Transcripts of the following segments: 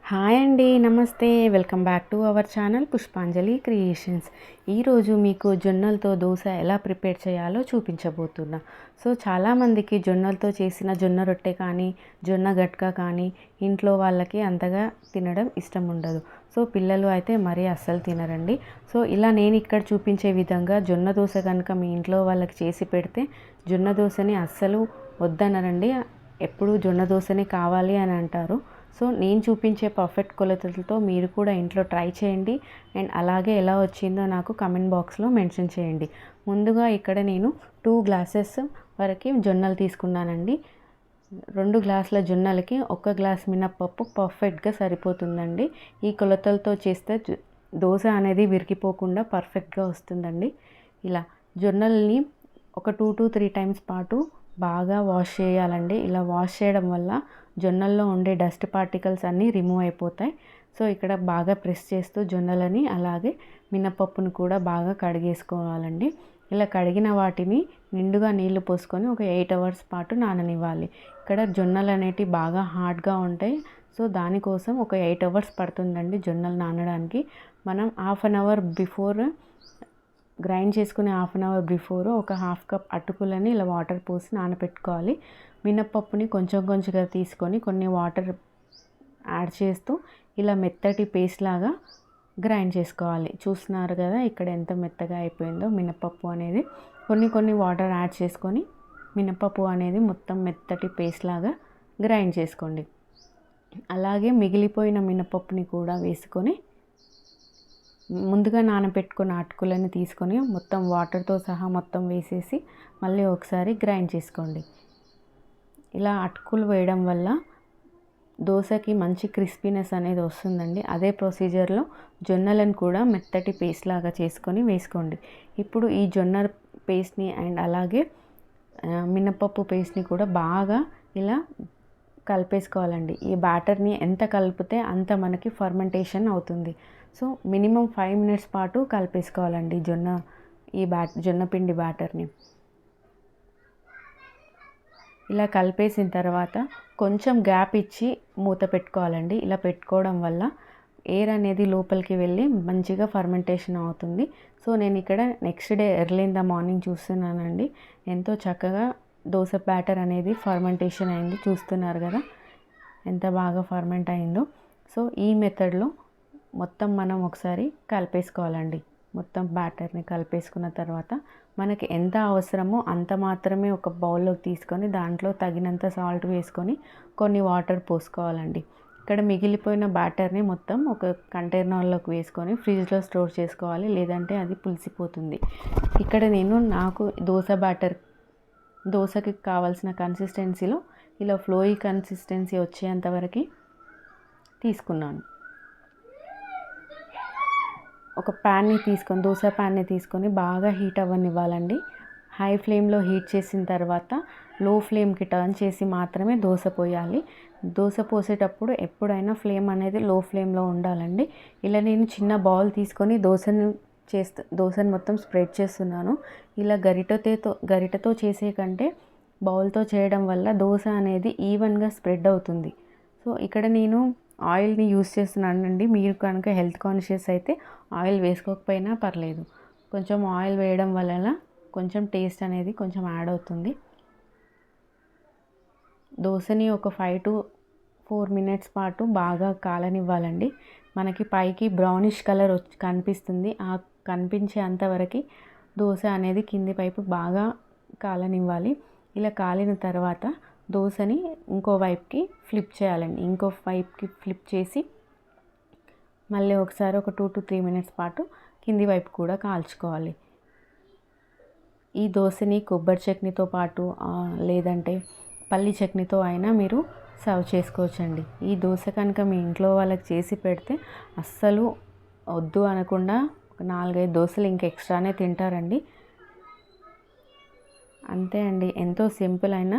Hi అండి, నమస్తే. Welcome back to our channel పుష్పాంజలి క్రియేషన్స్. ఈరోజు మీకు జొన్నలతో దోశ ఎలా ప్రిపేర్ చేయాలో చూపించబోతున్నా. సో చాలామందికి జొన్నలతో చేసిన జొన్న రొట్టె కానీ జొన్న గట్క కానీ ఇంట్లో వాళ్ళకి అంతగా తినడం ఇష్టం ఉండదు. సో పిల్లలు అయితే మరీ అస్సలు తినరండి. సో ఇలా నేను ఇక్కడ చూపించే విధంగా జొన్న దోశ కనుక మీ ఇంట్లో వాళ్ళకి చేసి పెడితే జొన్న దోశని అస్సలు వద్దనరండి. ఎప్పుడు జొన్న దోశనే కావాలి అని అంటారు. సో నేను చూపించే పర్ఫెక్ట్ కొలతలతో మీరు కూడా ఇంట్లో ట్రై చేయండి. అండ్ అలాగే ఎలా వచ్చిందో నాకు కమెంట్ బాక్స్లో మెన్షన్ చేయండి. ముందుగా ఇక్కడ నేను 2 గ్లాసెస్ వరకు జొన్నలు తీసుకున్నానండి. 2 గ్లాసుల జొన్నలకి 1 గ్లాస్ మినప్పప్పు పర్ఫెక్ట్గా సరిపోతుందండి. ఈ కొలతలతో చేస్తే దోశ అనేది విరిగిపోకుండా పర్ఫెక్ట్గా వస్తుందండి. ఇలా జొన్నల్ని ఒక 2 to 3 టైమ్స్ పాటు బాగా వాష్ చేయాలండి. ఇలా వాష్ చేయడం వల్ల జొన్నల్లో ఉండే డస్ట్ పార్టికల్స్ అన్నీ రిమూవ్ అయిపోతాయి. సో ఇక్కడ బాగా ప్రెస్ చేస్తూ జొన్నలని అలాగే మినపప్పును కూడా బాగా కడిగేసుకోవాలండి. ఇలా కడిగిన వాటిని నిండుగా నీళ్లు పోసుకొని ఒక 8 అవర్స్ పాటు నాననివ్వాలి. ఇక్కడ జొన్నలు అనేటివి బాగా హార్డ్గా ఉంటాయి. సో దానికోసం ఒక 8 అవర్స్ పడుతుందండి జొన్నలు నానడానికి. మనం half an hour before grind చేసుకునే హాఫ్ అన్ అవర్ బిఫోర్ ఒక హాఫ్ కప్ అటుకులని ఇలా వాటర్ పోసి నానబెట్టుకోవాలి. మినప్పప్పుని కొంచెం కొంచెంగా తీసుకొని కొన్ని వాటర్ యాడ్ చేస్తూ ఇలా మెత్తటి పేస్ట్ లాగా గ్రైండ్ చేసుకోవాలి. చూస్తున్నారు కదా ఇక్కడ ఎంత మెత్తగా అయిపోయిందో మినప్పప్పు అనేది. కొన్ని వాటర్ యాడ్ చేసుకొని మినప్పప్పు అనేది మొత్తం మెత్తటి పేస్ట్ లాగా గ్రైండ్ చేసుకోండి. అలాగే మిగిలిపోయిన మినపప్పుని కూడా వేసుకొని ముందుగా నానబెట్టుకున్న అటుకులను తీసుకొని మొత్తం వాటర్తో సహా మొత్తం వేసేసి మళ్ళీ ఒకసారి గ్రైండ్ చేసుకోండి. ఇలా అటుకులు వేయడం వల్ల దోశకి మంచి క్రిస్పీనెస్ అనేది వస్తుందండి. అదే ప్రొసీజర్లో జొన్నలను కూడా మెత్తటి పేస్ట్ లాగా చేసుకొని వేసుకోండి. ఇప్పుడు ఈ జొన్న పేస్ట్ని అండ్ అలాగే మినపప్పు పేస్ట్ని కూడా బాగా ఇలా కలిపేసుకోవాలండి. ఈ బ్యాటర్ని ఎంత కలిపితే అంత మనకి ఫర్మెంటేషన్ అవుతుంది. సో మినిమం 5 మినిట్స్ పాటు కలిపేసుకోవాలండి జొన్న పిండి బ్యాటర్ని. ఇలా కలిపేసిన తర్వాత కొంచెం గ్యాప్ ఇచ్చి మూత పెట్టుకోవాలండి. ఇలా పెట్టుకోవడం వల్ల ఎయిర్ అనేది లోపలికి వెళ్ళి మంచిగా ఫర్మెంటేషన్ అవుతుంది. సో నేను ఇక్కడ next day early in the morning చూస్తున్నానండి. ఎంతో చక్కగా దోశ బ్యాటర్ అనేది ఫర్మెంటేషన్ అయింది. చూస్తున్నారు కదా ఎంత బాగా ఫర్మెంట్ అయిందో. సో ఈ మెథడ్లో మొత్తం మనం ఒకసారి కలిపేసుకోవాలండి. మొత్తం బ్యాటర్ని కలిపేసుకున్న తర్వాత మనకి ఎంత అవసరమో అంత మాత్రమే ఒక బౌల్లోకి తీసుకొని దాంట్లో తగినంత సాల్ట్ వేసుకొని కొన్ని వాటర్ పోసుకోవాలండి. ఇక్కడ మిగిలిపోయిన బ్యాటర్ని మొత్తం ఒక కంటైనర్లోకి వేసుకొని ఫ్రిడ్జ్లో స్టోర్ చేసుకోవాలి, లేదంటే అది పులిసిపోతుంది. ఇక్కడ నాకు దోశకి కావాల్సిన కన్సిస్టెన్సీలో ఇలా ఫ్లోయి కన్సిస్టెన్సీ వచ్చేంత వరకు తీసుకున్నాను. ఒక దోశ ప్యాన్ని తీసుకొని బాగా హీట్ అవ్వనివ్వాలండి. హై ఫ్లేమ్లో హీట్ చేసిన తర్వాత లో ఫ్లేమ్కి టర్న్ చేసి మాత్రమే దోశ పోయాలి. దోశ పోసేటప్పుడు ఎప్పుడైనా ఫ్లేమ్ అనేది లో ఫ్లేమ్లో ఉండాలండి. ఇలా నేను చిన్న బౌల్ తీసుకొని దోశను మొత్తం స్ప్రెడ్ చేస్తున్నాను. ఇలా గరిటతో చేసే కంటే బౌల్తో చేయడం వల్ల దోశ అనేది ఈవెన్గా స్ప్రెడ్ అవుతుంది. సో ఇక్కడ నేను ఆయిల్ని యూస్ చేస్తున్నానండి. మీరు కనుక హెల్త్ కాన్షియస్ అయితే ఆయిల్ వేసుకోకపోయినా పర్లేదు. కొంచెం ఆయిల్ వేయడం వలన కొంచెం టేస్ట్ అనేది కొంచెం యాడ్ అవుతుంది. దోశని ఒక 5 to 4 మినిట్స్ పాటు బాగా కాలనివ్వాలండి. మనకి పైకి బ్రౌనిష్ కలర్ కనిపిస్తుంది. ఆ కనిపించే అంతవరకు దోశ అనేది కింది వైపు బాగా కాలనివ్వాలి. ఇలా కాలిన తర్వాత దోశని ఇంకో వైపుకి ఫ్లిప్ చేయాలండి. ఇంకో వైపుకి ఫ్లిప్ చేసి మళ్ళీ ఒకసారి ఒక 2 to 3 మినిట్స్ పాటు కింది వైపు కూడా కాల్చుకోవాలి. ఈ దోశని కొబ్బరి చట్నీతో పాటు లేదంటే పల్లి చట్నీతో అయినా మీరు సర్వ్ చేసుకోవచ్చండి. ఈ దోశ కనుక మీ ఇంట్లో వాళ్ళకి చేసి పెడితే అస్సలు వద్దు అనకుండా ఒక 4-5 దోశలు ఇంక ఎక్స్ట్రానే తింటారండి. అంతే అండి, ఎంతో సింపుల్ అయిన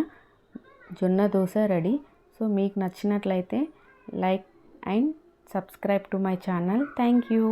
జొన్న దోశ రెడీ. సో మీకు నచ్చినట్లయితే like and subscribe to my channel. Thank you.